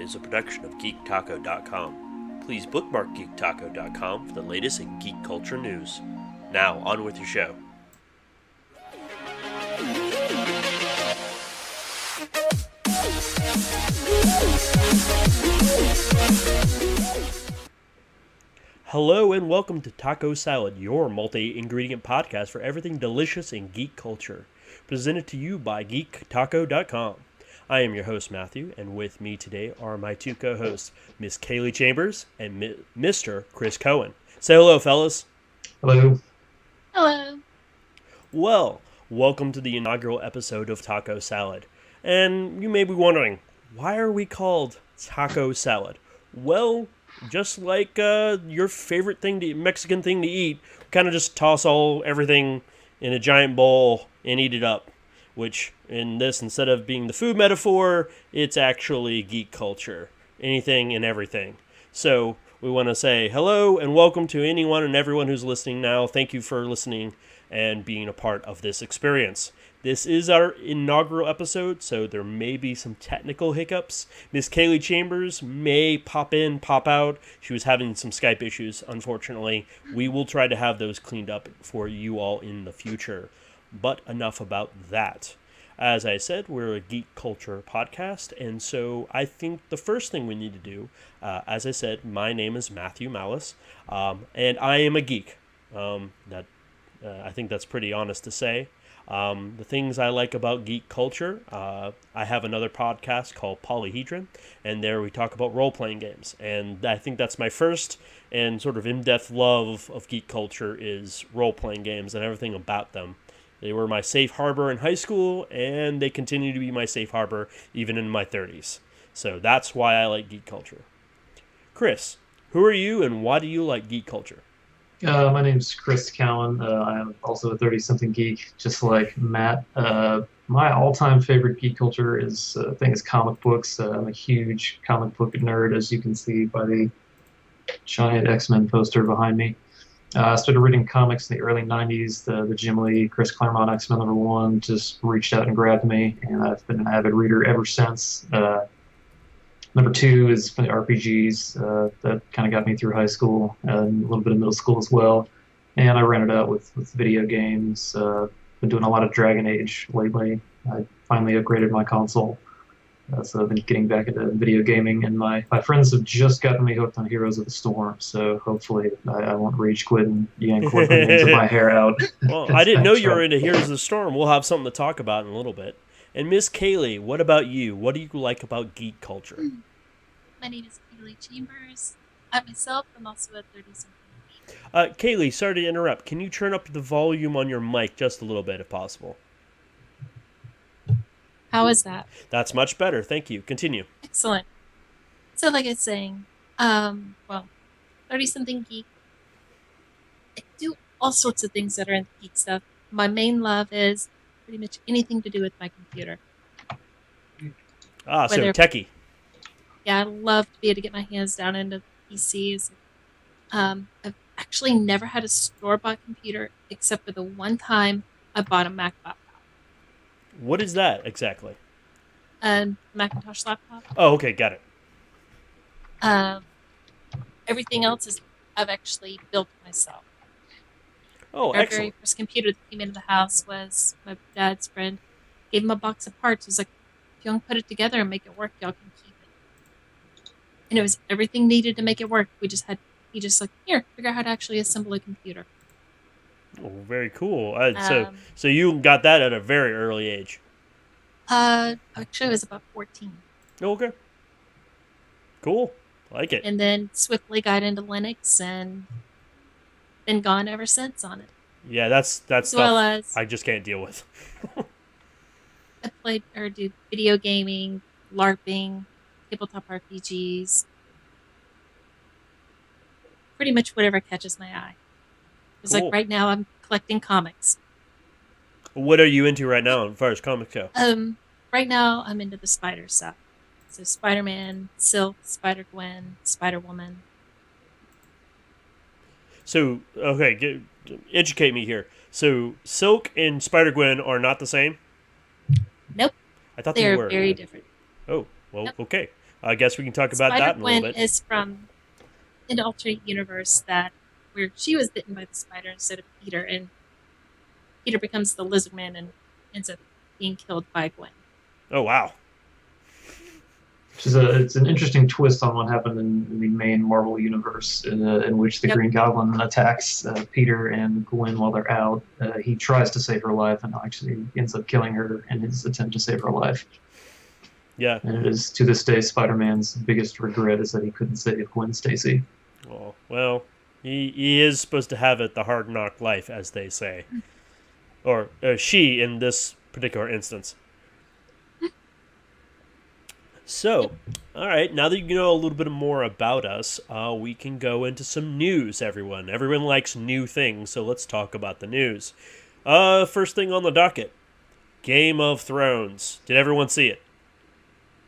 is a production of GeekTaco.com. Please bookmark GeekTaco.com for the latest in geek culture news. Now, on with your show. Hello and welcome to Taco Salad, your multi-ingredient podcast for everything delicious in geek culture. Presented to you by GeekTaco.com. I am your host, Matthew, and with me today are my two co-hosts, Miss Kaylee Chambers and Mr. Chris Cohen. Say hello, fellas. Hello. Hello. Well, welcome to the inaugural episode of Taco Salad. And you may be wondering, why are we called Taco Salad? Well, just like your favorite Mexican thing to eat, kind of just toss everything in a giant bowl and eat it up. Which, in this, instead of being the food metaphor, it's actually geek culture. Anything and everything. So, we want to say hello and welcome to anyone and everyone who's listening now. Thank you for listening and being a part of this experience. This is our inaugural episode, so there may be some technical hiccups. Miss Kaylee Chambers may pop in, pop out. She was having some Skype issues, unfortunately. We will try to have those cleaned up for you all in the future. But enough about that. As I said, we're a geek culture podcast, and so I think the first thing we need to do, as I said, my name is Matthew Malice, and I am a geek. I think that's pretty honest to say. The things I like about geek culture, I have another podcast called Polyhedron, and there we talk about role-playing games. And I think that's my first and sort of in-depth love of geek culture is role-playing games and everything about them. They were my safe harbor in high school, and they continue to be my safe harbor even in my 30s. So that's why I like geek culture. Chris, who are you, and why do you like geek culture? My name's Chris Cowan. I am also a 30-something geek, just like Matt. My all-time favorite geek culture is comic books. I'm a huge comic book nerd, as you can see by the giant X-Men poster behind me. I started reading comics in the early 90s. The Jim Lee, Chris Claremont X-Men #1 just reached out and grabbed me, and I've been an avid reader ever since. Number two is for the RPGs. That kind of got me through high school and a little bit of middle school as well. And I ran it out with video games. Been doing a lot of Dragon Age lately. I finally upgraded my console. So I've been getting back into video gaming, and my friends have just gotten me hooked on Heroes of the Storm, so hopefully I won't rage quit and yank one of the ends of my hair out. Well, I didn't know you were into Heroes of the Storm. We'll have something to talk about in a little bit. And Miss Kaylee, what about you? What do you like about geek culture? My name is Kaylee Chambers. I myself am also a 30-something. Kaylee, sorry to interrupt. Can you turn up the volume on your mic just a little bit if possible? How is that? That's much better. Thank you. Continue. Excellent. So like I was saying, 30-something geek. I do all sorts of things that are in geek stuff. My main love is pretty much anything to do with my computer. So techie. Yeah, I love to be able to get my hands down into PCs. I've actually never had a store-bought computer except for the one time I bought a Mac laptop. What is that exactly? Macintosh laptop. Oh, okay, got it. Everything else is I've actually built myself. Oh, Our excellent. very first computer that came into the house was my dad's friend gave him a box of parts. He was like, if you want to put it together and make it work, y'all can keep it. And it was everything needed to make it work. He just like, here, figure out how to actually assemble a computer. Oh, very cool. So you got that at a very early age. Actually, I was about 14. Okay. Cool. Like it. And then swiftly got into Linux and been gone ever since on it. Yeah, that's as stuff well as I just can't deal with. I played or do video gaming, LARPing, tabletop RPGs. Pretty much whatever catches my eye. It's Cool. like right now I'm collecting comics. What are you into right now as far as comics go? Right now I'm into the spider stuff. So Spider-Man, Silk, Spider-Gwen, Spider-Woman. So, okay, educate me here. So, Silk and Spider-Gwen are not the same? Nope. I thought They're they were. very different. Oh, well, Yep. okay. I guess we can talk about Spider that in a little Gwen bit. is from an alternate universe that where she was bitten by the spider instead of Peter, and Peter becomes the Lizard Man and ends up being killed by Gwen. Oh, wow. Which is it's an interesting twist on what happened in the main Marvel universe, in which the Yep. Green Goblin attacks Peter and Gwen while they're out. He tries to save her life and actually ends up killing her in his attempt to save her life. Yeah. And it is, to this day, Spider-Man's biggest regret is that he couldn't save Gwen Stacy. Oh, well, he is supposed to have it the hard knock life, as they say. Or she, in this particular instance. So, all right, now that you know a little bit more about us, we can go into some news, everyone. Everyone likes new things, so let's talk about the news. First thing on the docket, Game of Thrones. Did everyone see it?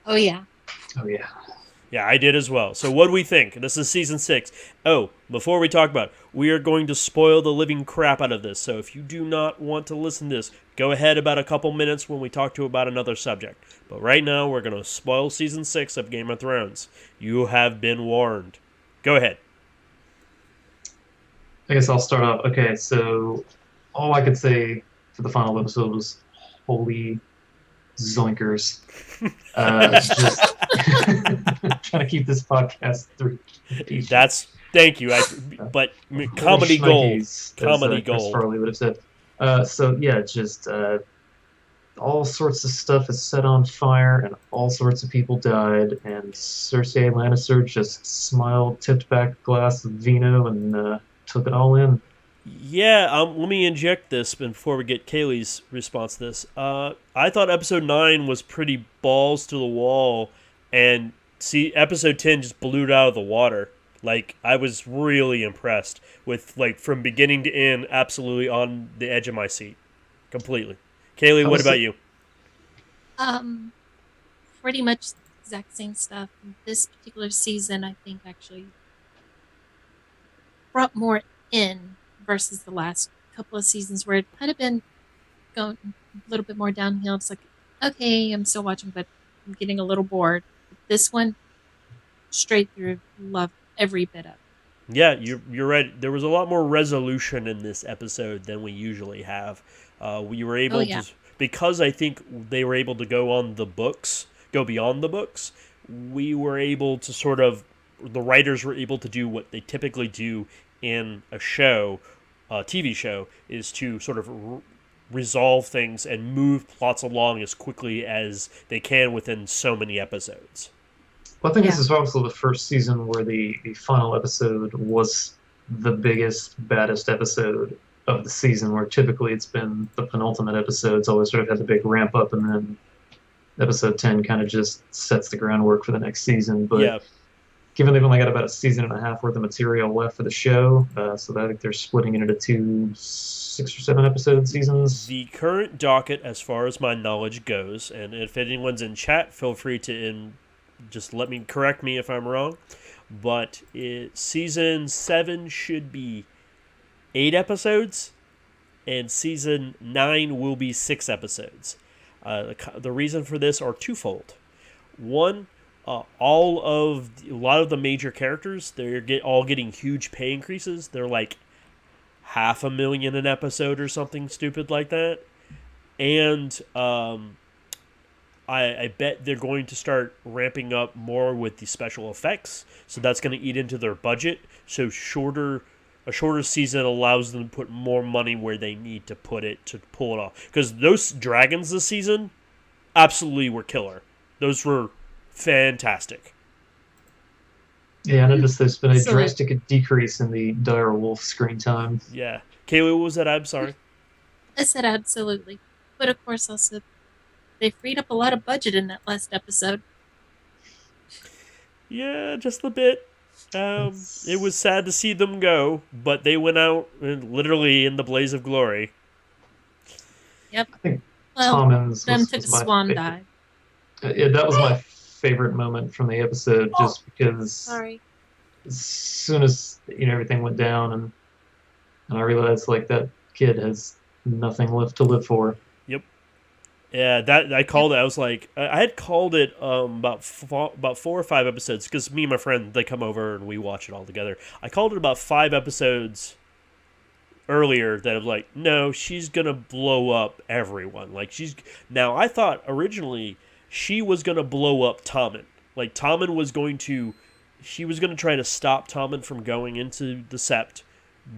Oh yeah. Oh, yeah. Yeah, I did as well. So what do we think? This is season 6. Oh, before we talk about it, we are going to spoil the living crap out of this. So if you do not want to listen to this, go ahead about a couple minutes when we talk to you about another subject. But right now, we're going to spoil season 6 of Game of Thrones. You have been warned. Go ahead. I guess I'll start off. Okay, so all I could say for the final episode was, holy zoinkers. Just trying to keep this podcast through. Thank you. But comedy gold. Comedy Chris gold. Farley would have said. So yeah, just all sorts of stuff is set on fire, and all sorts of people died, and Cersei Lannister just smiled, tipped back a glass of vino, and took it all in. Yeah, let me inject this before we get Kaylee's response to this. I thought episode 9 was pretty balls to the wall, and see, episode 10 just blew it out of the water. Like, I was really impressed with, like, from beginning to end, absolutely on the edge of my seat. Completely. Kaylee, what about you? Pretty much the exact same stuff. This particular season, I think, actually brought more in versus the last couple of seasons where it kind of been going a little bit more downhill. It's like, okay, I'm still watching, but I'm getting a little bored. But this one, straight through, loved every bit of it. Yeah, you're right. There was a lot more resolution in this episode than we usually have. We were able to, because I think they were able to go beyond the books. We were able to the writers were able to do what they typically do in a show, a TV show, is to sort of resolve things and move plots along as quickly as they can within so many episodes. Well, I think this is also the first season where the final episode was the biggest, baddest episode of the season, where typically it's been the penultimate episodes always sort of had the big ramp up, and then episode 10 kind of just sets the groundwork for the next season. But given they've only got about a season and a half worth of material left for the show, so I think they're splitting it into 2 6 or 7 episode seasons. The current docket, as far as my knowledge goes, and if anyone's in chat, feel free to just correct me if I'm wrong, but season 7 should be 8 episodes, and season 9 will be 6 episodes. The reason for this are twofold. One, a lot of the major characters, they're all getting huge pay increases. They're like $500,000 an episode or something stupid like that. And I bet they're going to start ramping up more with the special effects, so that's going to eat into their budget. So a shorter season allows them to put more money where they need to put it to pull it off. Because those dragons this season absolutely were killer. Those were fantastic. Yeah, I noticed there's been a drastic decrease in the dire wolf screen time. Yeah. Kaylee, what was that? I'm sorry. I said absolutely. But of course also they freed up a lot of budget in that last episode. Yeah, just a bit. It was sad to see them go, but they went out literally in the blaze of glory. Yep. I think Took a swan dive. Yeah, that was my favorite moment from the episode, just because Sorry. as soon as everything went down, and I realized like that kid has nothing left to live for. Yep. Yeah, that I called it. I was like, I had called it about 4 or 5 episodes because me and my friend they come over and we watch it all together. I called it about 5 episodes earlier that of like, no, she's gonna blow up everyone. Like she's now. I thought originally she was gonna blow up Tommen. Like Tommen was going to, she was gonna try to stop Tommen from going into the Sept,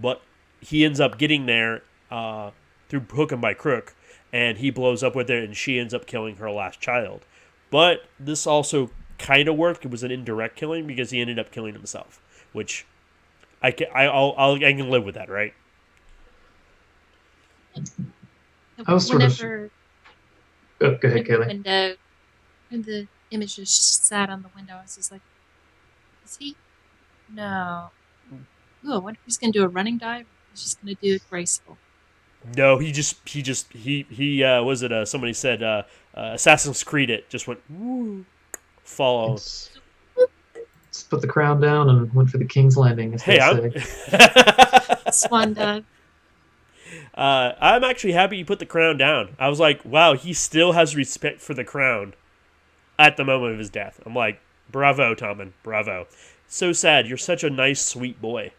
but he ends up getting there through hook and by crook, and he blows up with it, and she ends up killing her last child. But this also kind of worked. It was an indirect killing because he ended up killing himself, which I can live with that, right? I was sort of. Whenever Oh, go ahead, the Kaylee. window, when the image just sat on the window, I was just like, is he? No. Ooh, I wonder if he's going to do a running dive. He's just going to do it graceful. No, he was it somebody said Assassin's Creed it just went woo, follow. It's, let's put the crown down and went for the King's Landing, as Hey, they say. Swan dive. I'm actually happy you put the crown down. I was like, wow, he still has respect for the crown at the moment of his death. I'm like, bravo, Tommen, bravo. So sad. You're such a nice, sweet boy.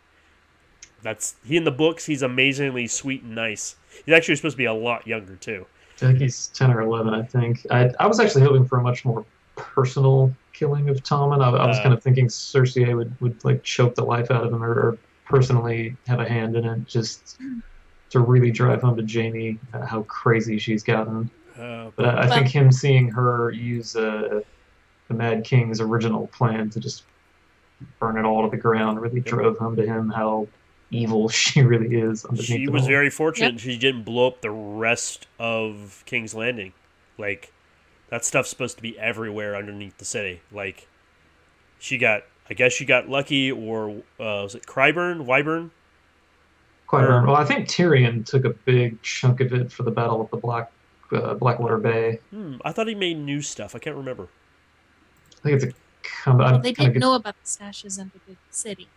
That's he in the books. He's amazingly sweet and nice. He's actually supposed to be a lot younger too. I think he's 10 or 11, I think. I was actually hoping for a much more personal killing of Tommen. I was kind of thinking Cersei would like choke the life out of him or personally have a hand in it, just to really drive home to Jaime how crazy she's gotten. But I think him seeing her use the Mad King's original plan to just burn it all to the ground really drove home to him how evil she really is underneath She it was all. very fortunate she didn't blow up the rest of King's Landing. Like, that stuff's supposed to be everywhere underneath the city. Like, I guess she got lucky, or was it Wyvern? Wyvern. Well, I think Tyrion took a big chunk of it for the Battle of the Blackwater Bay. I thought he made new stuff. I can't remember. I think it's a well, they didn't know about the stashes under the city.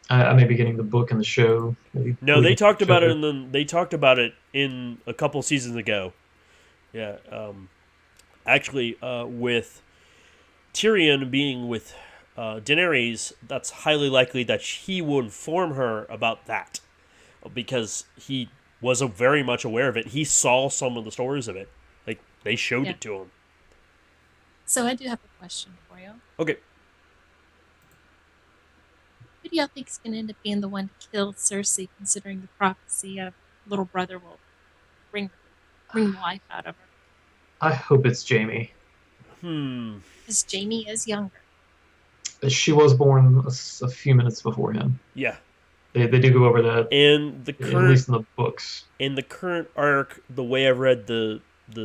I may be getting the book and the show. No, they talked about it, and they talked about it in a couple seasons ago. Yeah, actually, with Tyrion being with Daenerys, that's highly likely that he will inform her about that, because he was very much aware of it. He saw some of the stories of it. Like, they showed it to him. So I do have a question for you. Okay. Who do y'all think is going to end up being the one to kill Cersei, considering the prophecy of little brother will bring life out of her? I hope it's Jaime. Because Jaime is younger. She was born a few minutes before him. Yeah. They do go over that, at least in the books. In the current arc, the way I've read the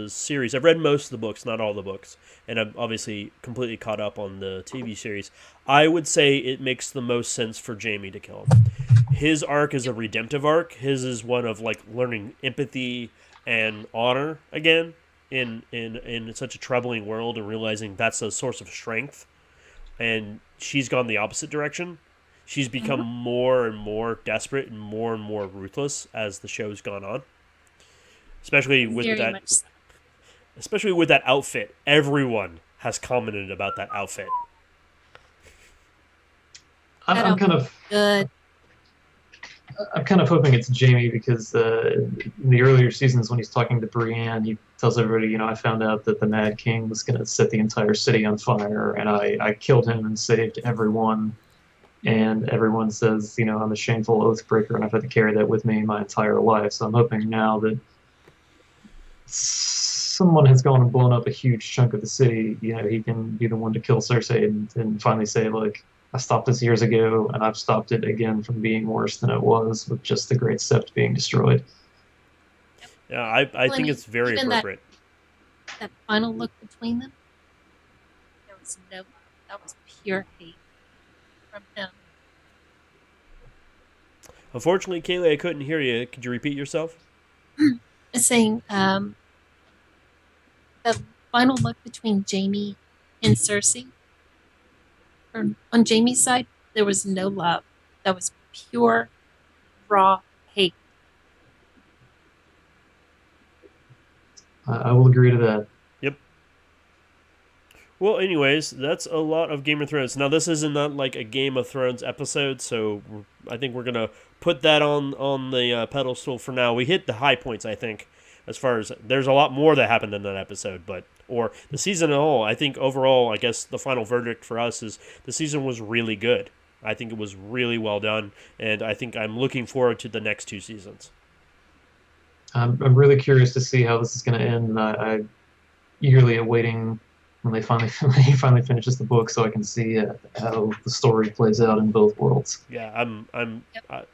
series, I've read most of the books, not all the books, and I'm obviously completely caught up on the TV series. I would say it makes the most sense for Jaime to kill him. His arc is a redemptive arc. His is one of like learning empathy and honor again in such a troubling world, and realizing that's a source of strength. And she's gone the opposite direction. She's become more and more desperate and more ruthless as the show's gone on. Especially with that outfit. Everyone has commented about that outfit. I'm kind of good. I'm kind of hoping it's Jaime because in the earlier seasons when he's talking to Brienne, he tells everybody, I found out that the Mad King was going to set the entire city on fire, and I killed him and saved everyone. And everyone says, I'm a shameful oath breaker, and I've had to carry that with me my entire life. So I'm hoping now that someone has gone and blown up a huge chunk of the city, he can be the one to kill Cersei and finally say, like, I stopped this years ago, and I've stopped it again from being worse than it was with just the Great Sept being destroyed. Yeah, I think it's very appropriate. That final look between them, there was no love. That was pure hate from him. Unfortunately, Kaylee, I couldn't hear you. Could you repeat yourself? Saying the final look between Jaime and Cersei. On Jaime's side, there was no love. That was pure, raw hate. I will agree to that. Yep. Well, anyways, that's a lot of Game of Thrones. Now, this isn't not like a Game of Thrones episode, so I think we're gonna put that on the pedestal for now. We hit the high points, I think, as far as there's a lot more that happened in that episode, but or the season as a whole. I think overall, I guess the final verdict for us is the season was really good. I think it was really well done, and I think I'm looking forward to the next two seasons. I'm really curious to see how this is going to end. I eagerly awaiting when they finally when he finally finishes the book, so I can see how the story plays out in both worlds. Yeah, Yep.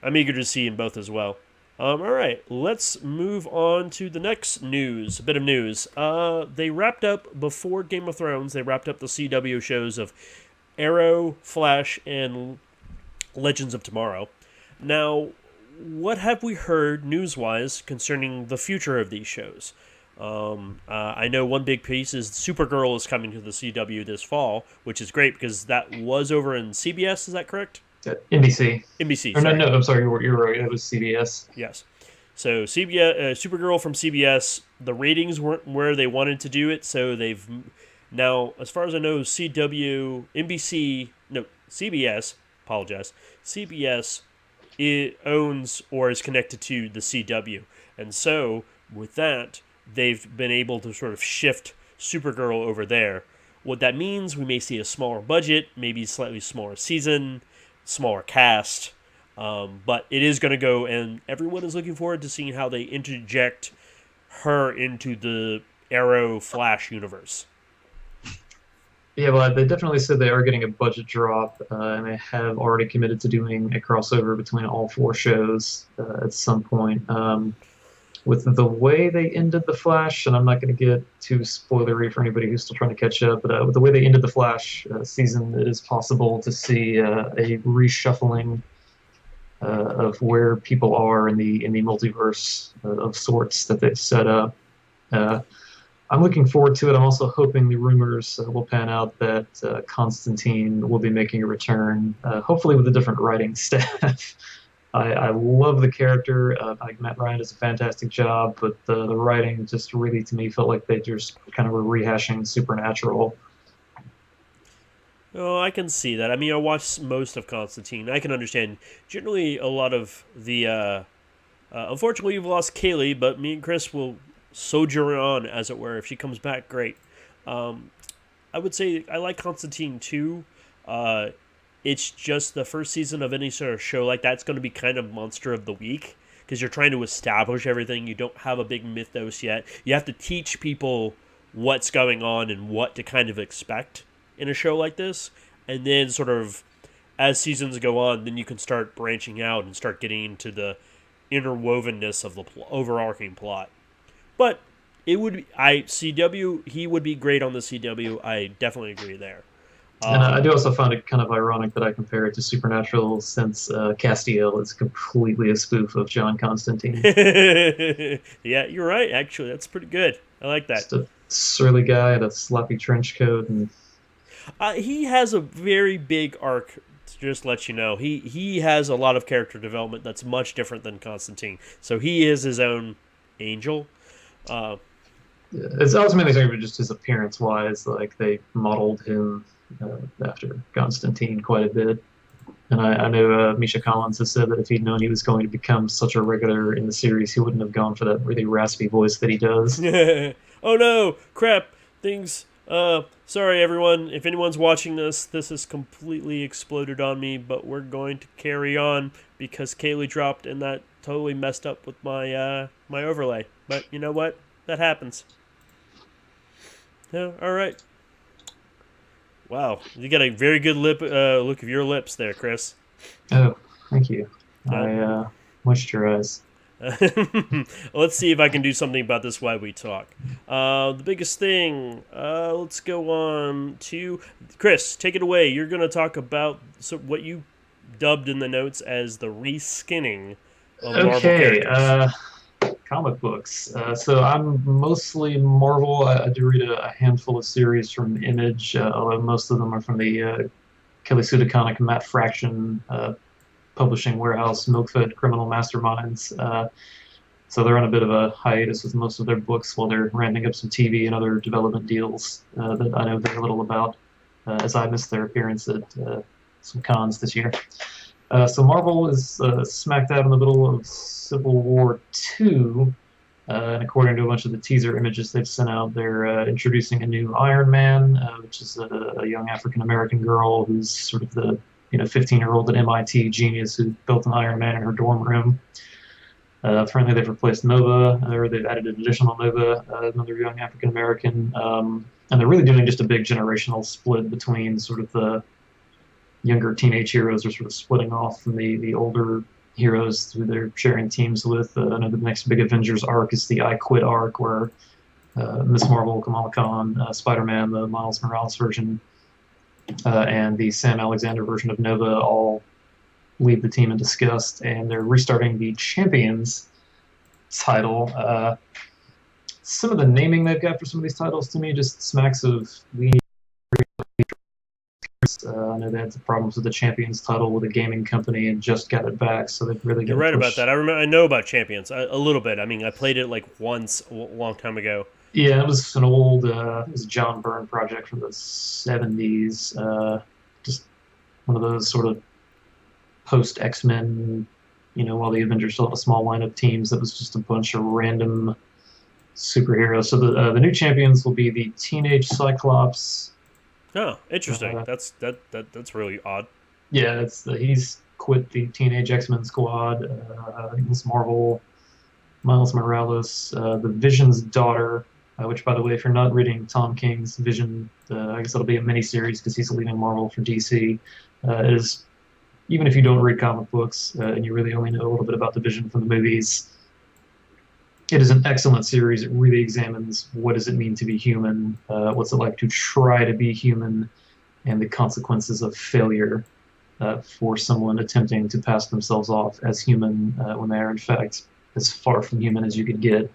I'm eager to see in both as well. All right, let's move on to the next news. A bit of news. They wrapped up before Game of Thrones. They wrapped up the CW shows of Arrow, Flash, and Legends of Tomorrow. Now, what have we heard news-wise concerning the future of these shows? I know one big piece is Supergirl is coming to the CW this fall, which is great because that was over in CBS. Is that correct? NBC. NBC. Or no, Sorry. no, I'm sorry, you're right. It was CBS. Yes. So CBS, Supergirl from CBS, the ratings weren't where they wanted to do it, so they've now, as far as I know, CBS. Apologize. CBS it owns or is connected to the CW, and so with that, they've been able to sort of shift Supergirl over there. What that means, we may see a smaller budget, maybe slightly smaller season, smaller cast, but it is going to go, and everyone is looking forward to seeing how they interject her into the Arrow Flash universe. Yeah, well, they definitely said they are getting a budget drop, and they have already committed to doing a crossover between all four shows at some point. With the way they ended The Flash, and I'm not going to get too spoilery for anybody who's still trying to catch up, but with the way they ended The Flash season, it is possible to see a reshuffling of where people are in the multiverse of sorts that they've set up. Uh, I'm looking forward to it. I'm also hoping the rumors will pan out that Constantine will be making a return, hopefully with a different writing staff. I love the character. Matt Ryan does a fantastic job, but the writing just really, to me, felt like they just kind of were rehashing Supernatural. Oh, I can see that. I mean, I watched most of Constantine. I can understand. Generally, a lot of the. Unfortunately, you've lost Kaylee, but me and Chris will sojourn on, as it were. If she comes back, great. Um, I would say I like Constantine too. Uh, it's just the first season of any sort of show like that's going to be kind of monster of the week because you're trying to establish everything. You don't have a big mythos yet. You have to teach people what's going on and what to kind of expect in a show like this. And then sort of as seasons go on, then you can start branching out and start getting into the interwovenness of the overarching plot. But it would be, CW, he would be great on the CW. I definitely agree there. And I do also find it kind of ironic that I compare it to Supernatural since Castiel is completely a spoof of John Constantine. Yeah, you're right. Actually, that's pretty good. I like that. Just a surly guy in a sloppy trench coat. And He has a very big arc. To just let you know, he has a lot of character development that's much different than Constantine. So he is his own angel. Uh, it's ultimately just his appearance wise. Like they modeled him after Constantine quite a bit. And I know Misha Collins has said that if he'd known he was going to become such a regular in the series, he wouldn't have gone for that really raspy voice that he does. Oh no, crap, things. Sorry everyone, if anyone's watching this, this has completely exploded on me, but we're going to carry on because Kaylee dropped and that totally messed up with my my overlay. But you know what? That happens. Yeah, alright. Wow, you got a very good look of your lips there, Chris. Oh, thank you. Uh, I moisturize. Let's see if I can do something about this while we talk. The biggest thing, let's go on to Chris. Take it away. You're going to talk about what you dubbed in the notes as the reskinning of Marvel characters. Comic books. So I'm mostly Marvel. I do read a handful of series from Image, although most of them are from the Kelly Sue DeConnick, Matt Fraction publishing warehouse, Milkfed Criminal Masterminds. So they're on a bit of a hiatus with most of their books while they're ramping up some TV and other development deals that I know very little about, as I missed their appearance at some cons this year. So Marvel is smack dab in the middle of Civil War II, and according to a bunch of the teaser images they've sent out, they're introducing a new Iron Man, which is a young African American girl who's sort of the 15-year-old at MIT genius who built an Iron Man in her dorm room. Apparently, they've replaced Nova, or they've added an additional Nova, another young African American, and they're really doing just a big generational split between sort of the younger teenage heroes are sort of splitting off from the older heroes who they're sharing teams with. I know the next big Avengers arc is the I Quit arc, where Miss Marvel, Kamala Khan, Spider-Man, the Miles Morales version, and the Sam Alexander version of Nova all leave the team in disgust, and they're restarting the Champions title. Some of the naming they've got for some of these titles to me just smacks of we. I know they had some problems with the Champions title with a gaming company and just got it back, so they've really. You're right about that. I know about Champions a little bit. I mean, I played it like once a long time ago. Yeah, it was an old it was a John Byrne project from the 70s. Just one of those sort of post X-Men, while the Avengers still had a small line of teams that was just a bunch of random superheroes. So the new champions will be the Teenage Cyclops. Oh, interesting. That's really odd. Yeah, he's quit the Teenage X-Men squad. Miss Marvel, Miles Morales, the Vision's daughter, which, by the way, if you're not reading Tom King's Vision, I guess it'll be a miniseries because he's leaving Marvel for DC, is, even if you don't read comic books and you really only know a little bit about the Vision from the movies, it is an excellent series. It really examines what does it mean to be human, what's it like to try to be human, and the consequences of failure for someone attempting to pass themselves off as human when they are, in fact, as far from human as you could get.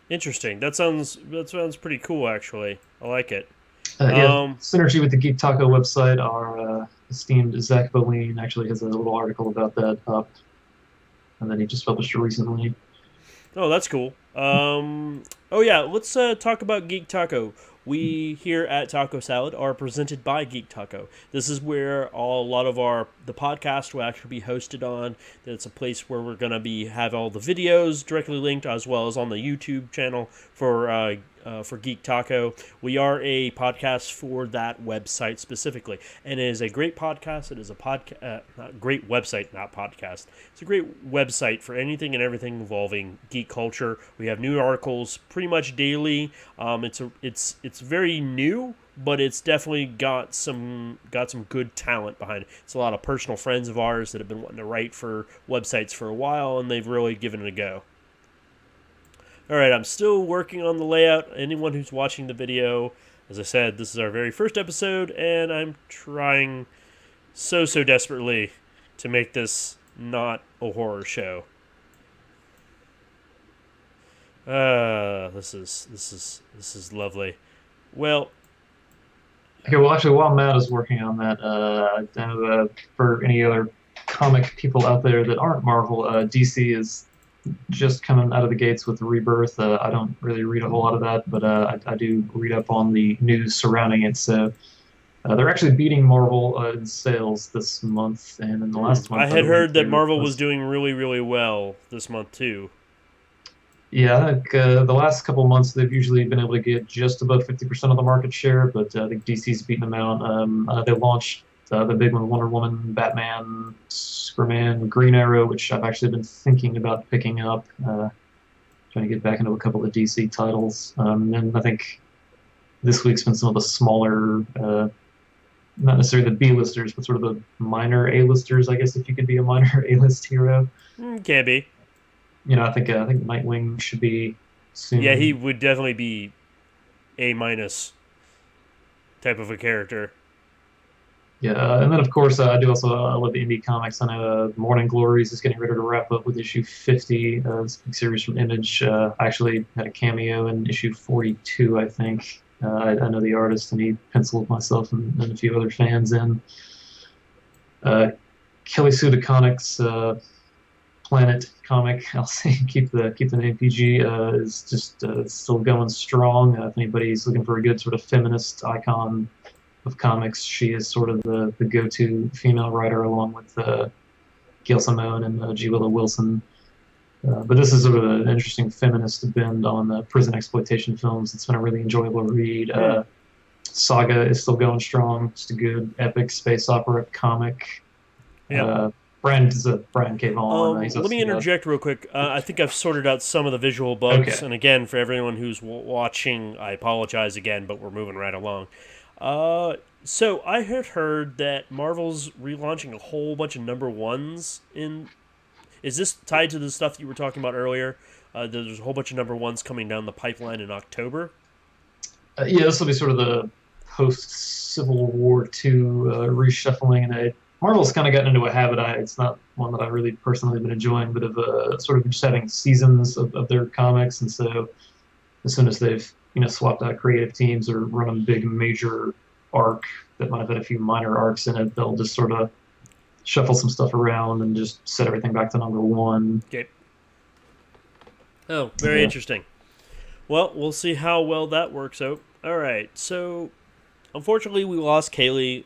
Interesting. That sounds pretty cool, actually. I like it. Synergy with the Geek Taco website. Our esteemed Zach Boline actually has a little article about that up, and then he just published it recently. Oh, that's cool. Oh yeah, let's talk about Geek Taco. We here at Taco Salad are presented by Geek Taco. This is where a lot of the podcast will actually be hosted on. It's a place where we're going to have all the videos directly linked, as well as on the YouTube channel for Geek Taco. We are a podcast for that website specifically, and it is a great podcast. It is a great website, not podcast. It's a great website for anything and everything involving geek culture. We have new articles pretty much daily. It's very new, but it's definitely got some good talent behind it. It's a lot of personal friends of ours that have been wanting to write for websites for a while, and they've really given it a go. Alright, I'm still working on the layout. Anyone who's watching the video, as I said, this is our very first episode, and I'm trying so desperately to make this not a horror show. This is lovely. Well, okay. Well, actually, while Matt is working on that, for any other comic people out there that aren't Marvel, DC is just coming out of the gates with Rebirth. I don't really read a whole lot of that, but I do read up on the news surrounding it. So they're actually beating Marvel in sales this month, and in the last month, I had heard that Marvel was doing really, really well this month too. Yeah, I think the last couple of months they've usually been able to get just above 50% of the market share, but I think DC's beating them out. They launched the big one, Wonder Woman, Batman, Superman, Green Arrow, which I've actually been thinking about picking up, trying to get back into a couple of DC titles. And I think this week's been some of the smaller, not necessarily the B-listers, but sort of the minor A-listers, I guess, if you could be a minor A-list hero. Can be. I think Nightwing should be soon. Yeah, he would definitely be A- type of a character. Yeah, and then of course I do also love the indie comics. I know Morning Glories is getting ready to wrap up with issue 50. This big series from Image. I actually had a cameo in issue 42, I think. I know the artist, and he penciled myself and a few other fans in. Kelly Sue DeConnick's Planet comic. I'll say keep the name PG. Is just still going strong. If anybody's looking for a good sort of feminist icon of comics, she is sort of the go-to female writer, along with Gail Simone and G. Willow Wilson. But this is sort of an interesting feminist bend on prison exploitation films. It's been a really enjoyable read. Saga is still going strong. Just a good epic space opera comic. Yeah. Brian K. Vaughan. Let me interject real quick. I think I've sorted out some of the visual bugs. Okay. And again, for everyone who's watching, I apologize again, but we're moving right along. So I had heard that Marvel's relaunching a whole bunch of number ones in... Is this tied to the stuff you were talking about earlier? There's a whole bunch of number ones coming down the pipeline in October. Yeah, this will be sort of the post-Civil War II reshuffling, and Marvel's kind of gotten into a habit. It's not one that I really personally been enjoying, but of sort of just having seasons of their comics, and so as soon as they've swapped out creative teams or run a big major arc that might have had a few minor arcs in it, they'll just sort of shuffle some stuff around and just set everything back to number one. Okay. Oh, very interesting. Well, we'll see how well that works out. All right, so unfortunately we lost Kaylee.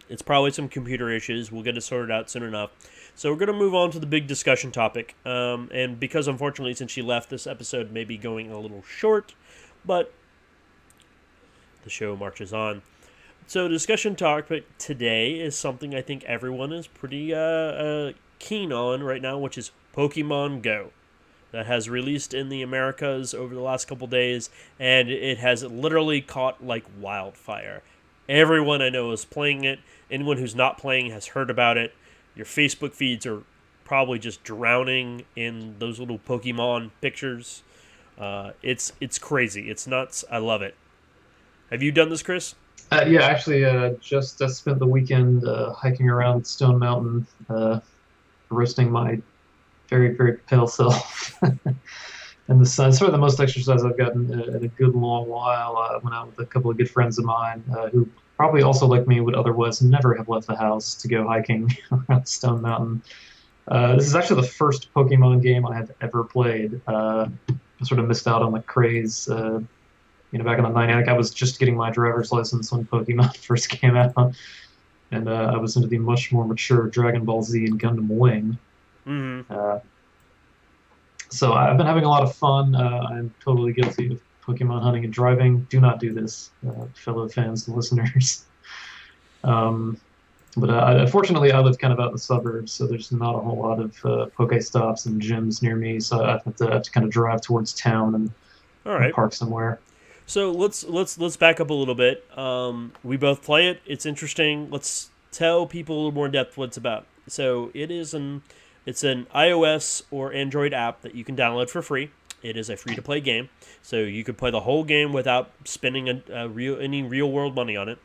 It's probably some computer issues. We'll get it sorted out soon enough. So we're going to move on to the big discussion topic. And because, unfortunately, since she left, this episode may be going a little short, but the show marches on. So discussion topic today is something I think everyone is pretty keen on right now, which is Pokemon Go. That has released in the Americas over the last couple days, and it has literally caught like wildfire. Everyone I know is playing it. Anyone who's not playing has heard about it. Your Facebook feeds are probably just drowning in those little Pokemon pictures. It's crazy. It's nuts. I love it. Have you done this, Chris? Yeah, actually, just spent the weekend hiking around Stone Mountain, roasting my very, very pale self in the sun. Sort of the most exercise I've gotten in a good long while. I went out with a couple of good friends of mine who probably also, like me, would otherwise never have left the house to go hiking around Stone Mountain. This is actually the first Pokemon game I have ever played. I sort of missed out on the craze. Back in the 90s, like I was just getting my driver's license when Pokemon first came out, and I was into the much more mature Dragon Ball Z and Gundam Wing. Mm-hmm. So I've been having a lot of fun. I'm totally guilty of Pokemon hunting and driving. Do not do this, fellow fans and listeners. But unfortunately, I live kind of out in the suburbs, so there's not a whole lot of Pokestops and gyms near me. So I have to kind of drive towards town and park somewhere. So let's back up a little bit. We both play it. It's interesting. Let's tell people a little more in depth what it's about. So it's an iOS or Android app that you can download for free. It is a free-to-play game, so you could play the whole game without spending any real-world money on it.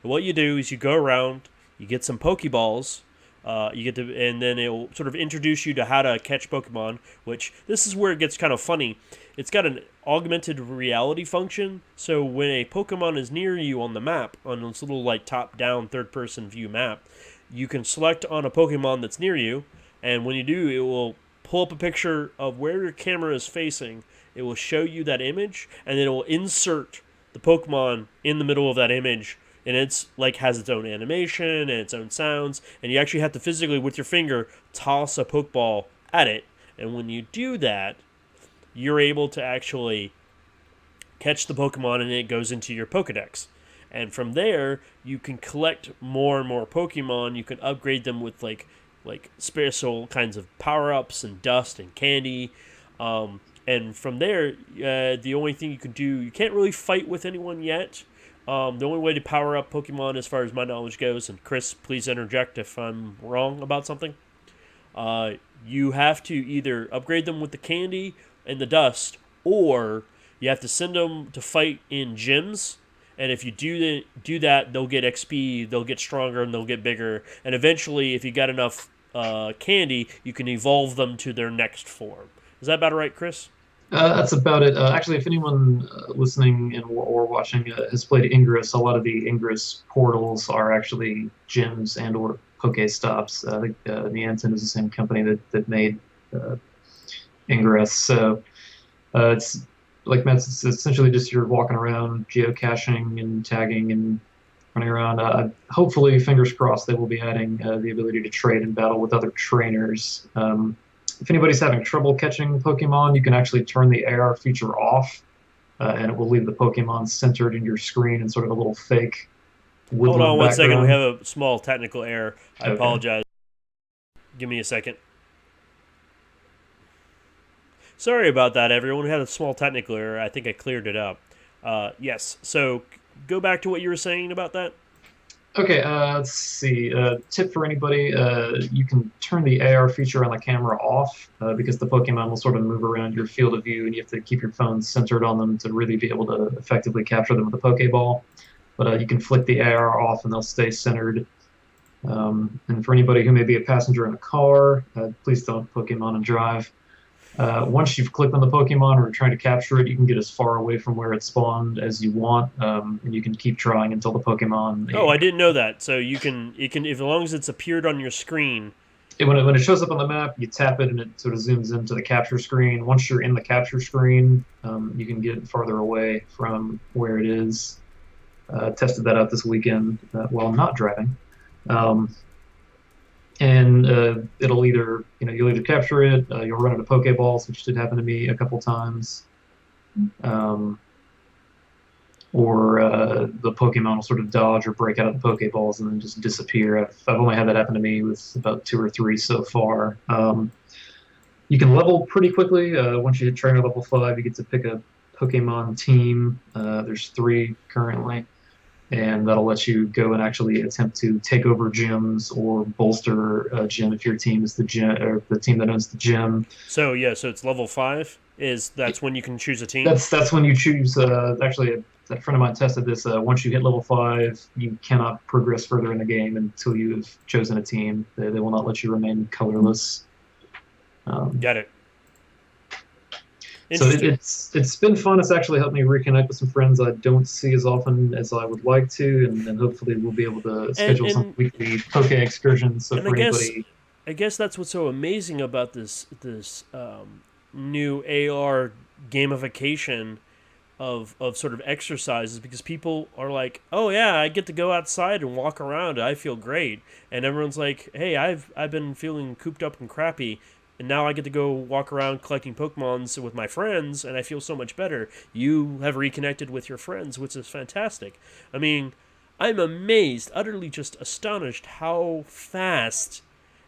And what you do is you go around, you get some Pokeballs, and then it will sort of introduce you to how to catch Pokemon. Which this is where it gets kind of funny. It's got an augmented reality function, so when a Pokemon is near you on the map, on this little like top-down third-person view map, you can select on a Pokemon that's near you, and when you do, it will pull up a picture of where your camera is facing. It will show you that image, and it will insert the Pokemon in the middle of that image, and it's like has its own animation and its own sounds, and you actually have to physically, with your finger, toss a Pokeball at it, and when you do that, you're able to actually catch the Pokemon, and it goes into your Pokedex. And from there, you can collect more and more Pokemon. You can upgrade them with like special kinds of power-ups and dust and candy. And from there, the only thing you can do, you can't really fight with anyone yet. The only way to power up Pokemon, as far as my knowledge goes, and Chris, please interject if I'm wrong about something, you have to either upgrade them with the candy and the dust, or you have to send them to fight in gyms. And if you do that, they'll get XP, they'll get stronger, and they'll get bigger. And eventually, if you got enough candy, you can evolve them to their next form. Is that about right, Chris? That's about it. Actually, if anyone listening or watching has played Ingress, a lot of the Ingress portals are actually gyms and or Pokestops. I think Niantic is the same company that made uh, ingress. So it's like Matt, it's essentially just you're walking around geocaching and tagging and running around. Hopefully, fingers crossed, they will be adding the ability to trade and battle with other trainers. If anybody's having trouble catching Pokemon, you can actually turn the AR feature off, and it will leave the Pokemon centered in your screen in sort of a little fake Hold on woodland one second. We background. have a small technical error. I Okay. apologize. Give me a second. Sorry about that, everyone. We had a small technical error. I think I cleared it up. Yes. So go back to what you were saying about that. Okay, let's see. Tip for anybody: you can turn the AR feature on the camera off because the Pokemon will sort of move around your field of view, and you have to keep your phone centered on them to really be able to effectively capture them with a Pokeball. But you can flick the AR off, and they'll stay centered. And for anybody who may be a passenger in a car, please don't Pokemon and drive. Once you've clicked on the Pokemon or trying to capture it, you can get as far away from where it spawned as you want, and you can keep trying until the Pokemon. Oh, I didn't know that. So you can, it can, if as long as it's appeared on your screen. When it shows up on the map, you tap it and it sort of zooms into the capture screen. Once you're in the capture screen, you can get farther away from where it is. Tested that out this weekend while not driving. Um, and it'll either you'll either capture it, you'll run into Pokeballs, which did happen to me a couple times, um, or the Pokemon will sort of dodge or break out of the Pokeballs and then just disappear. I've only had that happen to me with about two or three so far. You can level pretty quickly. Once you hit trainer level 5, you get to pick a Pokemon team. There's 3 currently, and that'll let you go and actually attempt to take over gyms or bolster a gym if your team is the gym or the team that owns the gym. So yeah, so it's level 5. That's when you can choose a team. That's when you choose. Actually, a friend of mine tested this. Once you hit level 5, you cannot progress further in the game until you have chosen a team. They will not let you remain colorless. Got it. So it's been fun. It's actually helped me reconnect with some friends I don't see as often as I would like to, and hopefully we'll be able to schedule some weekly Poke excursions. So for anybody, I guess that's what's so amazing about this new AR gamification of sort of exercises, because people are like, oh yeah, I get to go outside and walk around. I feel great, and everyone's like, hey, I've been feeling cooped up and crappy. And now I get to go walk around collecting Pokemons with my friends, and I feel so much better. You have reconnected with your friends, which is fantastic. I mean, I'm amazed, utterly just astonished how fast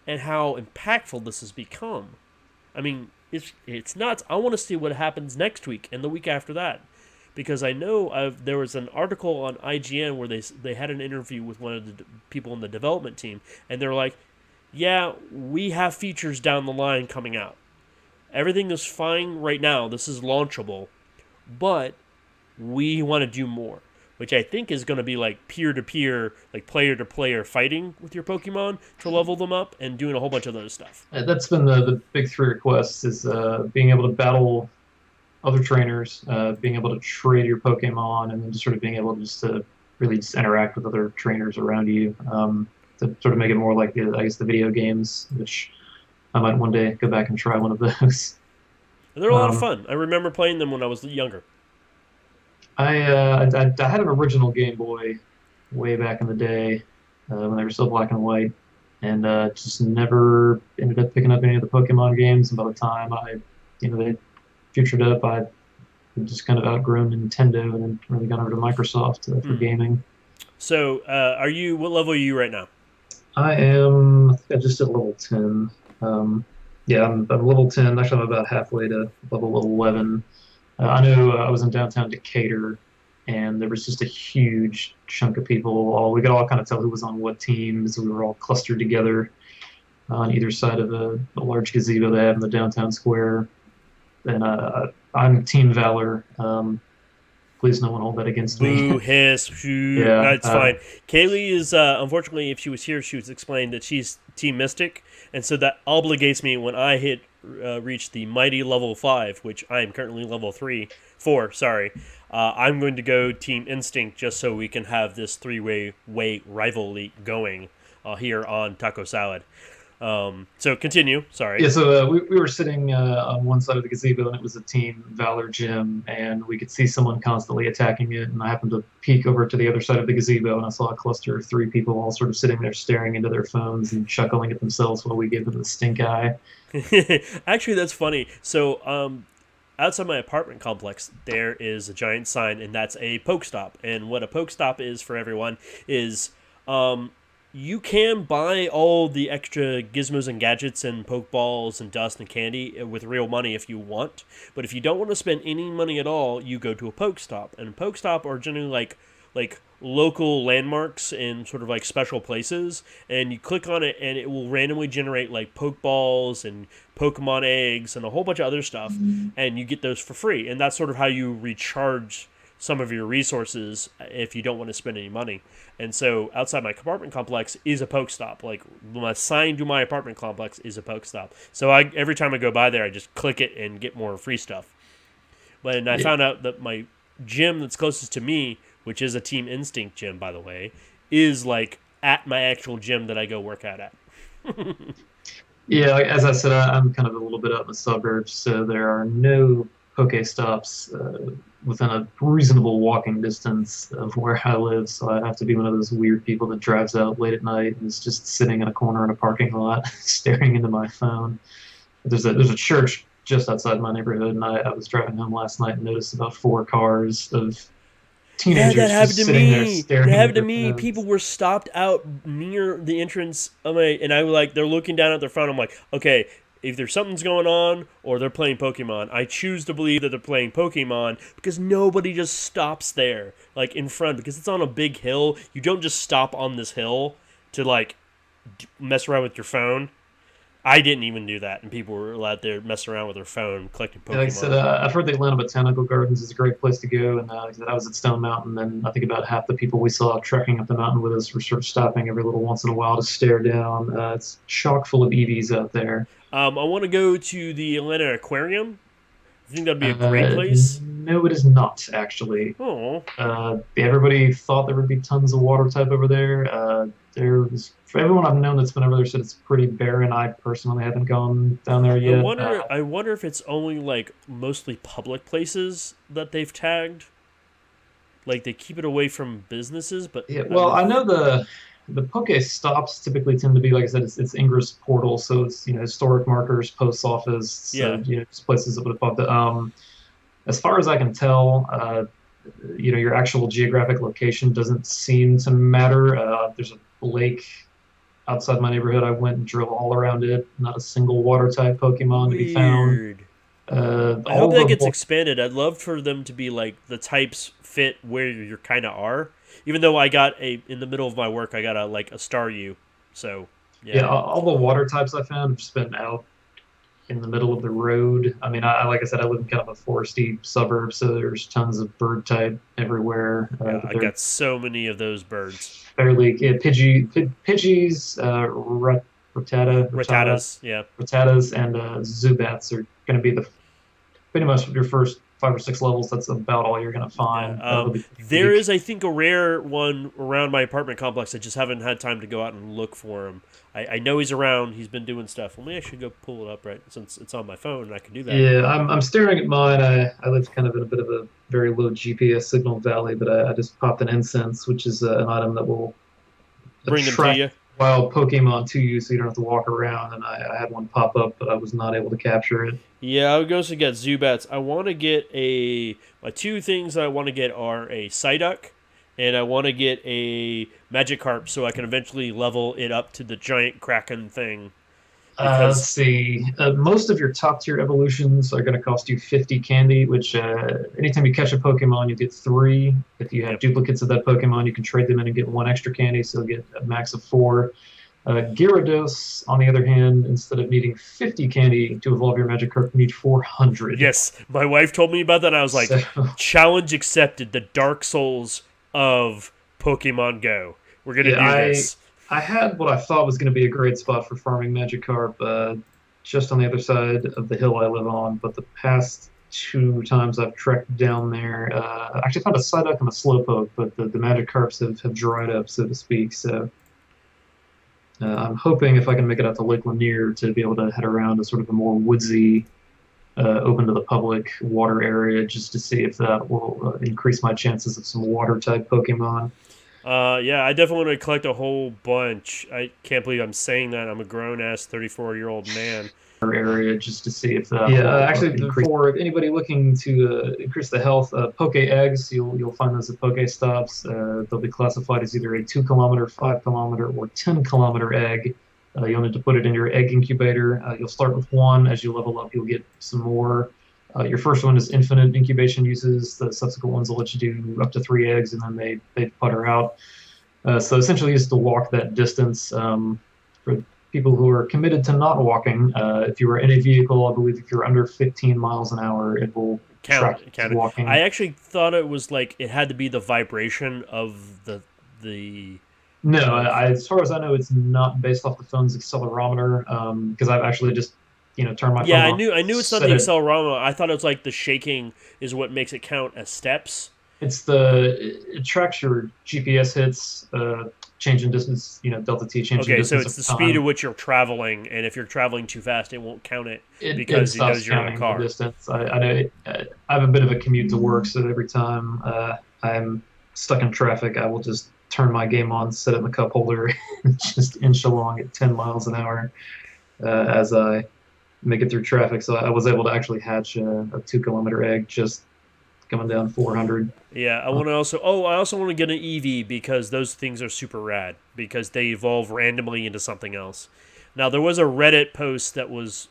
and how impactful this has become. I mean, it's nuts. I want to see what happens next week and the week after that, because I know there was an article on IGN where they had an interview with one of the people in the development team, and they're like, yeah, we have features down the line coming out. Everything is fine right now. This is launchable. But we want to do more, which I think is going to be like peer-to-peer, like player-to-player fighting with your Pokemon to level them up and doing a whole bunch of those stuff. that's been the big 3 requests is being able to battle other trainers, being able to trade your Pokemon, and then just sort of being able to really just interact with other trainers around you. To sort of make it more like the video games, which I might one day go back and try one of those. They're a lot of fun. I remember playing them when I was younger. I had an original Game Boy way back in the day when they were still black and white, and just never ended up picking up any of the Pokemon games. And by the time they futured up, I just kind of outgrown Nintendo and then really gone over to Microsoft for gaming. So, what level are you right now? I think I just at level 10. Yeah, I'm level 10. Actually, I'm about halfway to level 11. I know I was in downtown Decatur, and there was just a huge chunk of people. We could all kind of tell who was on what teams. We were all clustered together on either side of a large gazebo they have in the downtown square. And I'm Team Valor. Please, no one hold that against me. Boo, hiss, shoo. Yeah, That's fine. Kaylee is, unfortunately, if she was here, she would explain that she's Team Mystic, and so that obligates me when I reach the mighty level 5, which I am currently level 4, sorry. I'm going to go Team Instinct just so we can have this 3-way rivalry going here on Taco Salad. So continue. Sorry. Yeah, so we were sitting on one side of the gazebo, and it was a Team Valor gym, and we could see someone constantly attacking it. And I happened to peek over to the other side of the gazebo, and I saw a cluster of three people all sort of sitting there staring into their phones and chuckling at themselves while we gave them the stink eye. Actually, that's funny. So, outside my apartment complex, there is a giant sign, and that's a Pokestop. And what a Pokestop is for everyone is, you can buy all the extra gizmos and gadgets and Pokeballs and dust and candy with real money if you want. But if you don't want to spend any money at all, you go to a Pokestop. And Pokestop are generally like local landmarks in sort of like special places, and you click on it and it will randomly generate like Pokeballs and Pokemon eggs and a whole bunch of other stuff, and you get those for free. And that's sort of how you recharge some of your resources if you don't want to spend any money. And so outside my apartment complex is a Pokestop. Like my sign to my apartment complex is a Pokestop. So every time I go by there, I just click it and get more free stuff. But and I Yeah. found out that my gym that's closest to me, which is a Team Instinct gym, by the way, is like at my actual gym that I go work out at. Yeah, like, as I said, I'm kind of a little bit out in the suburbs, so there are no Pokestops within a reasonable walking distance of where I live. So I have to be one of those weird people that drives out late at night and is just sitting in a corner in a parking lot, staring into my phone. There's a church just outside my neighborhood, and I was driving home last night and noticed about four cars of Yeah, teenagers that happened just to sitting there me. staring That into happened to their me. People phones. were stopped out near the entrance of my, and I was like, they're looking down at their phone. I'm like, okay, if there's something's going on or they're playing Pokemon, I choose to believe that they're playing Pokemon because nobody just stops there, like in front, because it's on a big hill. You don't just stop on this hill to like mess around with your phone. I didn't even do that, and people were out there messing around with their phone collecting Yeah, like I said, Pokemon. I've heard the Atlanta Botanical Gardens is a great place to go, and like I said, I was at Stone Mountain, and I think about half the people we saw trekking up the mountain with us were sort of stopping every little once in a while to stare down. It's chock full of EVs out there. I want to go to the Atlanta Aquarium. I think that'd be a great place. No, it is not actually. Oh, Everybody thought there would be tons of water type over there. There was, for everyone I've known that's been over there said it's pretty barren. I personally haven't gone down there I yet. wonder. I wonder if it's only like mostly public places that they've tagged. Like they keep it away from businesses, but Yeah, I well, would. I know the Poke stops typically tend to be, like I said, it's Ingress Portal, so it's historic markers, post office, Yeah, just places that would have popped up. As far as I can tell, your actual geographic location doesn't seem to matter. There's a lake outside my neighborhood. I went and drove all around it. Not a single water type Pokemon to be found. weird. I hope All that the gets expanded. I'd love for them to be like the types fit where you kind of are. Even though I got a in the middle of my work, I got a like a Staryu. So Yeah, yeah, all the water types I found have just been out in the middle of the road. I mean, like I said, I live in kind of a foresty suburb, so there's tons of bird type everywhere. yeah, But I they're got so many of those birds. fairly Pidgeys, Rattatas, yeah. Rattatas, and Zubats are going to be the pretty much your first 5 or 6 levels. That's about all you're going to Yeah, find. They'll be pretty there weak. is, I think, a rare one around my apartment complex. I just haven't had time to go out and look for him. I know he's around. He's been doing stuff. Well, maybe I should go pull it up, right? Since it's on my phone and I can do that. Yeah, I'm staring at mine. I live kind of in a bit of a very low GPS signal valley, but I just popped an incense, which is an item that will Bring them to attract you. wild Pokemon to you, so you don't have to walk around. And I had one pop up, but I was not able to capture it. Yeah, I would go to get Zubats. I want to get my two things I want to get are a Psyduck, and I want to get a Magikarp so I can eventually level it up to the giant Kraken thing. Let's Because, see. Most of your top tier evolutions are going to cost you 50 candy, which anytime you catch a Pokemon, you get three. If you have yep. duplicates of that Pokemon, you can trade them in and get one extra candy, so you'll get a max of four. Gyarados, on the other hand, instead of needing 50 candy to evolve your Magikarp, you need 400. Yes, my wife told me about that, and I was like, So, challenge accepted. The Dark Souls of Pokemon Go. We're gonna yeah, do this. I had what I thought was going to be a great spot for farming Magikarp just on the other side of the hill I live on, but the past 2 times I've trekked down there, I actually found a Psyduck and a Slowpoke, but the Magikarps have dried up, so to speak. So I'm hoping if I can make it out to Lake Lanier to be able to head around to sort of a more woodsy, open to the public water area just to see if that will increase my chances of some water type Pokemon. Yeah, I definitely want to collect a whole bunch. I can't believe I'm saying that. I'm a grown ass 34-year-old man. Area just to see if that yeah will actually increase. For anybody looking to increase the health, Poke eggs you'll find those at Poke Stops. They'll be classified as either a 2 kilometer, 5 kilometer, or 10 kilometer egg. You'll need to put it in your egg incubator. You'll start with one. As you level up, you'll get some more. Your first one is infinite incubation uses. The subsequent ones will let you do up to 3 eggs, and then they putter out. So essentially, you just to walk that distance. For people who are committed to not walking, if you are in a vehicle, I believe if you're under 15 miles an hour, it will count walking. I actually thought it was like it had to be the vibration of the. No, as far as I know, it's not based off the phone's accelerometer. Because I've actually just turned my phone Yeah, off, I knew it's not the accelerometer. I thought it was like the shaking is what makes it count as steps. It tracks your GPS hits, change in distance, delta T, change in distance. Okay, so it's the speed at which you're traveling, and if you're traveling too fast, it won't count it because it knows you're in a car. The distance. I know. I have a bit of a commute to work, so every time I'm stuck in traffic, I will just turn my game on, set it in the cup holder, and just inch along at 10 miles an hour as I make it through traffic. So I was able to actually hatch a 2 kilometer egg just coming down 400. Yeah, I also want to get an Eevee because those things are super rad because they evolve randomly into something else. Now there was a Reddit post there was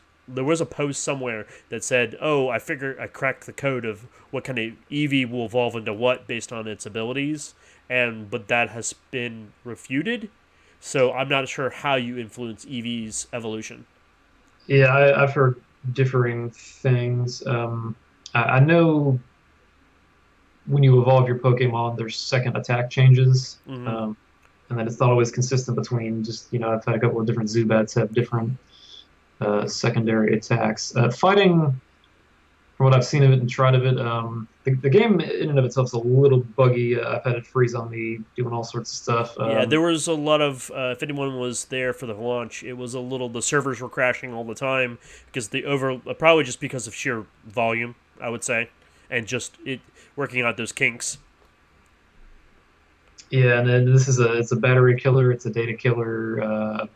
a post somewhere that said, "Oh, I cracked the code of what kind of Eevee will evolve into what based on its abilities," but that has been refuted. So I'm not sure how you influence Eevee's evolution. Yeah, I've heard differing things. I know when you evolve your Pokemon, their second attack changes, and then it's not always consistent between just I've had a couple of different Zubats have different secondary attacks. Fighting, from what I've seen of it and tried of it, the game in and of itself is a little buggy. I've had it freeze on me, doing all sorts of stuff. Yeah, there was a lot of. If anyone was there for the launch, it was the servers were crashing all the time because probably just because of sheer volume, I would say, and just it working out those kinks. Yeah, and then it's a battery killer, it's a data killer.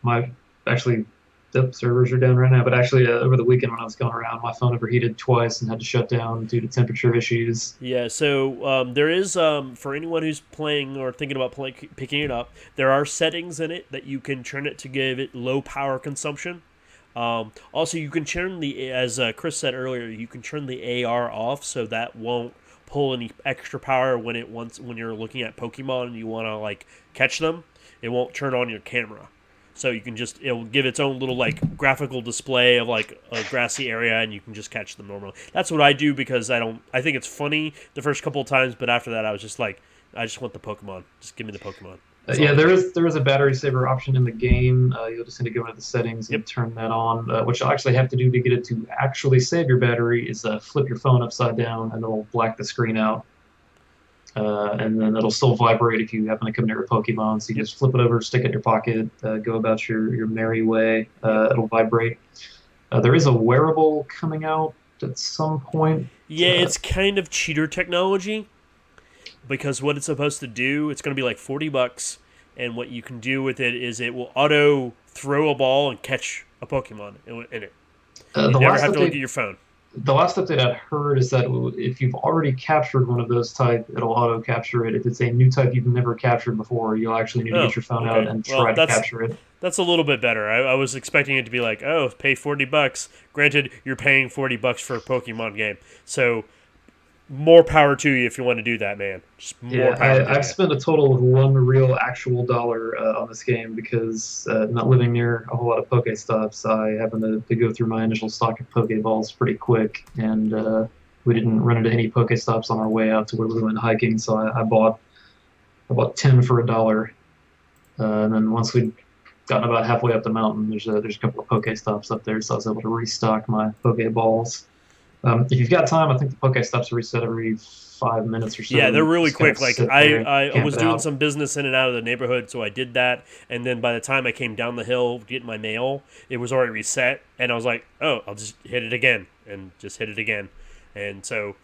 The servers are down right now, but actually over the weekend when I was going around, my phone overheated twice and had to shut down due to temperature issues. Yeah, so there is for anyone who's playing or thinking about picking it up, there are settings in it that you can turn it to give it low power consumption. Also, you can turn as Chris said earlier, you can turn the AR off so that won't pull any extra power when you're looking at Pokemon and you want to catch them. It won't turn on your camera. So you can it'll give its own little graphical display of a grassy area and you can just catch them normally. That's what I do because I think it's funny the first couple of times, but after that I was just I just want the Pokemon. Just give me the Pokemon. There is a battery saver option in the game. You'll just need to go into the settings and turn that on. What you'll actually have to do to get it to actually save your battery is flip your phone upside down and it'll black the screen out. And then it'll still vibrate if you happen to come near a Pokemon. So you just flip it over, stick it in your pocket, go about your merry way. It'll vibrate. There is a wearable coming out at some point. Yeah, it's kind of cheater technology because what it's supposed to do, it's going to be $40, and what you can do with it is it will auto throw a ball and catch a Pokemon in it. You never have to look at your phone. The last update I'd heard is that if you've already captured one of those type, it'll auto capture it. If it's a new type you've never captured before, you'll actually need to get your phone out and try to capture it. That's a little bit better. I was expecting it to be pay $40. Granted, you're paying $40 for a Pokemon game, so more power to you if you want to do that, man. Just more power. I've spent a total of $1 real actual dollar on this game because not living near a whole lot of Pokestops, I happened to go through my initial stock of Pokeballs pretty quick, and we didn't run into any Pokestops on our way out to where we went hiking, so I bought 10 for $1. And then once we'd gotten about halfway up the mountain, there's a couple of Pokestops up there, so I was able to restock my Pokeballs. If you've got time, I think the Pokestops reset every 5 minutes or so. Yeah, they're You really just kind of quick. Like sit there and I camp was it doing out. some business in and out of the neighborhood, so I did that. And then by the time I came down the hill getting my mail, it was already reset. And I was like, oh, I'll just hit it again and just hit it again. And so,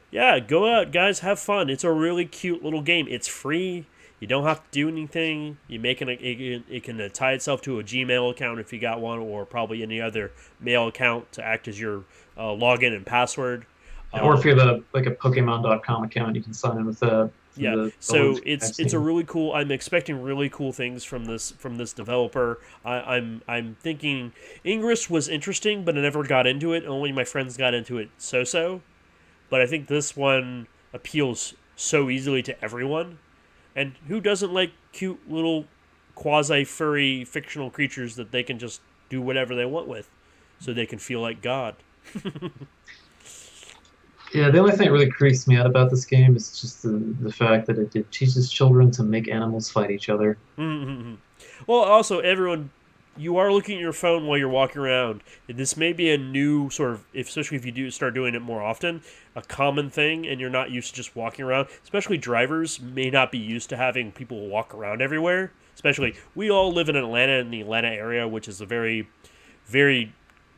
yeah, go out, guys, have fun. It's a really cute little game. It's free. You don't have to do anything. You make it can tie itself to a Gmail account if you got one, or probably any other mail account to act as your login and password. Or if you have a Pokemon.com account, you can sign in with that through Yeah, the link so I've it's a seen. really cool. I'm expecting really cool things from this developer. I'm thinking Ingress was interesting, but I never got into it. Only my friends got into it so. But I think this one appeals so easily to everyone. And who doesn't like cute little quasi furry fictional creatures that they can just do whatever they want with, so they can feel like God? Yeah, the only thing that really creeps me out about this game is just the fact that it teaches children to make animals fight each other. Mm-hmm. Well, also, everyone, you are looking at your phone while you're walking around. This may be a new sort of, especially if you do start doing it more often, a common thing, and you're not used to just walking around. Especially drivers may not be used to having people walk around everywhere. Especially, we all live in Atlanta, in the Atlanta area, which is a very, very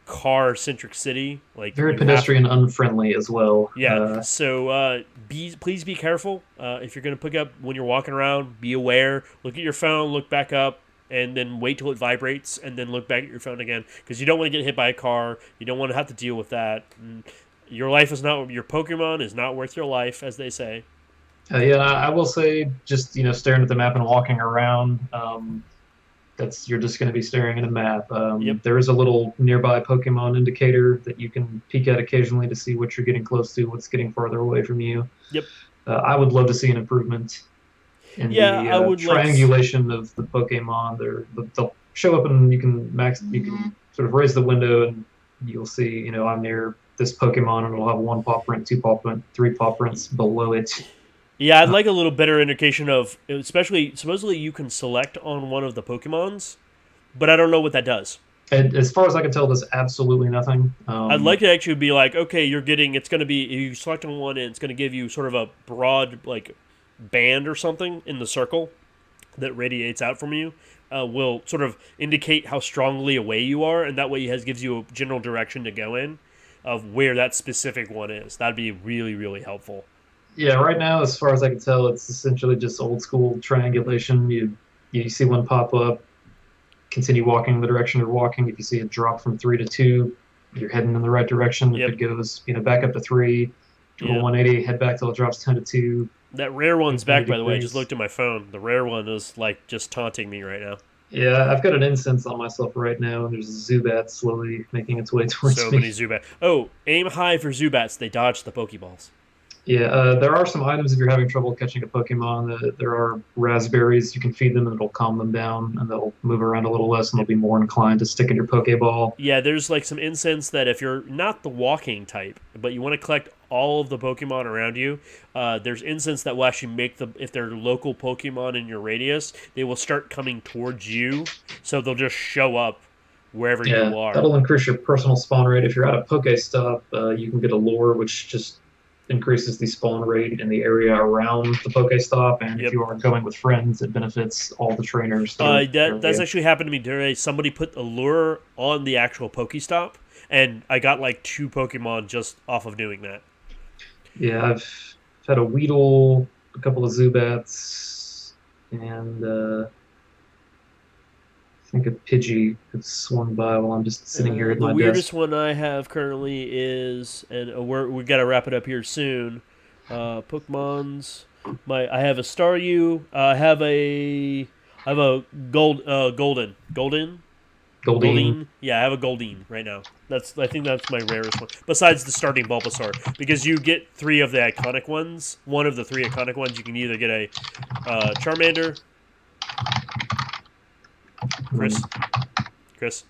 car-centric city. Like Very you have pedestrian unfriendly as well. yeah. So please be careful if you're going to pick up when you're walking around. Be aware. Look at your phone. Look back up, and then wait till it vibrates, and then look back at your phone again because you don't want to get hit by a car. You don't want to have to deal with that. And your life is not your Pokemon is not worth your life, as they say. Yeah, I will say, just staring at the map and walking around. That's you're just going to be staring at a map. Yep. There is a little nearby Pokemon indicator that you can peek at occasionally to see what you're getting close to, what's getting farther away from you. Yep. I would love to see an improvement in Yeah, the I would like. triangulation of the Pokemon. They'll show up and you can sort of raise the window and you'll see, I'm near this Pokemon and it'll have one paw print, two paw print, three paw prints below it. Yeah, I'd like a little better indication of, especially supposedly you can select on one of the Pokemons, but I don't know what that does. And as far as I can tell, there's absolutely nothing. I'd like to actually be like, okay, it's going to be, if you select on one, and it's going to give you sort of a broad, like, band or something in the circle that radiates out from you, will sort of indicate how strongly away you are, and that way it gives you a general direction to go in of where that specific one is. That'd be really, really helpful. Yeah, right now, as far as I can tell, it's essentially just old school triangulation. You see one pop up, continue walking the direction you're walking. If you see it drop from three to two, you're heading in the right direction. Yep. If it goes, back up to three, do a Yep. 180, head back till it drops 10 to two. That rare one's back, by the way. I just degrees. looked at my phone. The rare one is, like, just taunting me right now. Yeah, I've got an incense on myself right now, and there's a Zubat slowly making its way towards So me. many Zubats. Oh, aim high for Zubats. They dodge the Pokeballs. Yeah, there are some items if you're having trouble catching a Pokemon. There are raspberries you can feed them, and it'll calm them down, and they'll move around a little less, and they'll be more inclined to stick in your Pokeball. Yeah, there's like some incense that if you're not the walking type, but you want to collect all of the Pokemon around you, there's incense that will actually make if they're local Pokemon in your radius, they will start coming towards you, so they'll just show up wherever Yeah, you are. that'll increase your personal spawn rate. If you're at a Pokestop, you can get a lure, which just increases the spawn rate in the area around the Pokestop. And Yep. if you are going with friends, it benefits all the trainers. That's actually happened to me today. Somebody put a lure on the actual Pokestop, and I got like 2 Pokemon just off of doing that. Yeah, I've had a Weedle, a couple of Zubats, and I think a Pidgey has swung by while I'm just sitting here at The my weirdest desk. one I have currently is, and we got to wrap it up here soon. Pokemon's I have a Staryu. I have a Golden. Goldeen. Yeah, I have a Goldeen right now. I think that's my rarest one. Besides the starting Bulbasaur, because you get 3 of the iconic ones. One of the 3 iconic ones, you can either get a Charmander. Chris,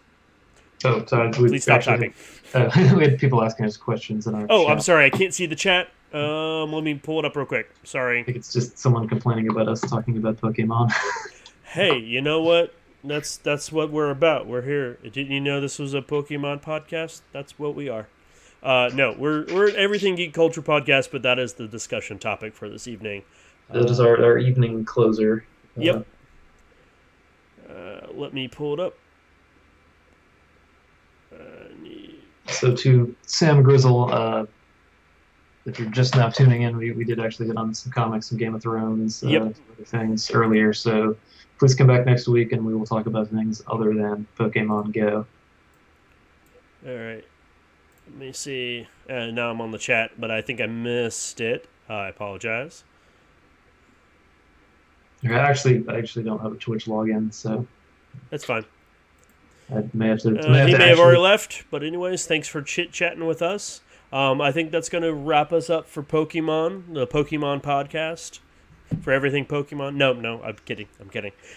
Oh, sorry. please stop typing. We had people asking us questions in our Oh, chat. I'm sorry, I can't see the chat. Let me pull it up real quick. I Sorry. think it's just someone complaining about us talking about Pokemon. Hey, you know what? That's what we're about. We're here. Didn't you know this was a Pokemon podcast? That's what we are. No, we're an Everything Geek Culture podcast, but that is the discussion topic for this evening. That is our evening closer. Yep. Let me pull it up. So to Sam Grizzle, if you're just now tuning in, we did actually hit on some comics, some Game of Thrones, Yep. other things earlier. So please come back next week, and we will talk about things other than Pokemon Go. All right. Let me see. Now I'm on the chat, but I think I missed it. I apologize. I actually don't have a Twitch login, so That's fine. I may have to. He may have already left, but anyways, thanks for chit-chatting with us. I think that's going to wrap us up for Pokemon, the Pokemon podcast. For everything Pokemon. No, I'm kidding.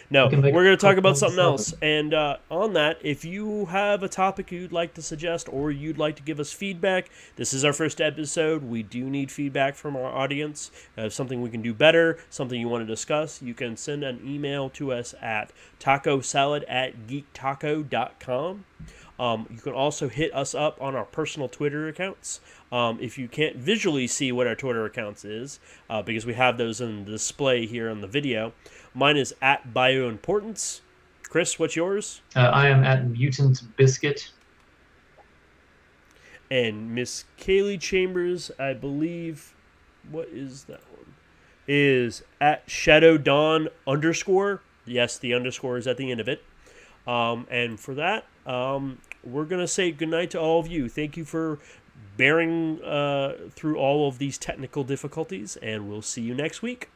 No, we're going to talk about something else. And on that, if you have a topic you'd like to suggest or you'd like to give us feedback, this is our first episode. We do need feedback from our audience. Something we can do better, something you want to discuss, you can send an email to us at tacosalad@geektaco.com. You can also hit us up on our personal Twitter accounts. If you can't visually see what our Twitter accounts is, because we have those in the display here on the video, mine is at BioImportance. Chris, what's yours? I am at Mutant Biscuit. And Miss Kaylee Chambers, I believe, what is that one? Is at Shadow Dawn _. Yes, the underscore is at the end of it. And for that, we're going to say goodnight to all of you. Thank you for bearing through all of these technical difficulties, and we'll see you next week.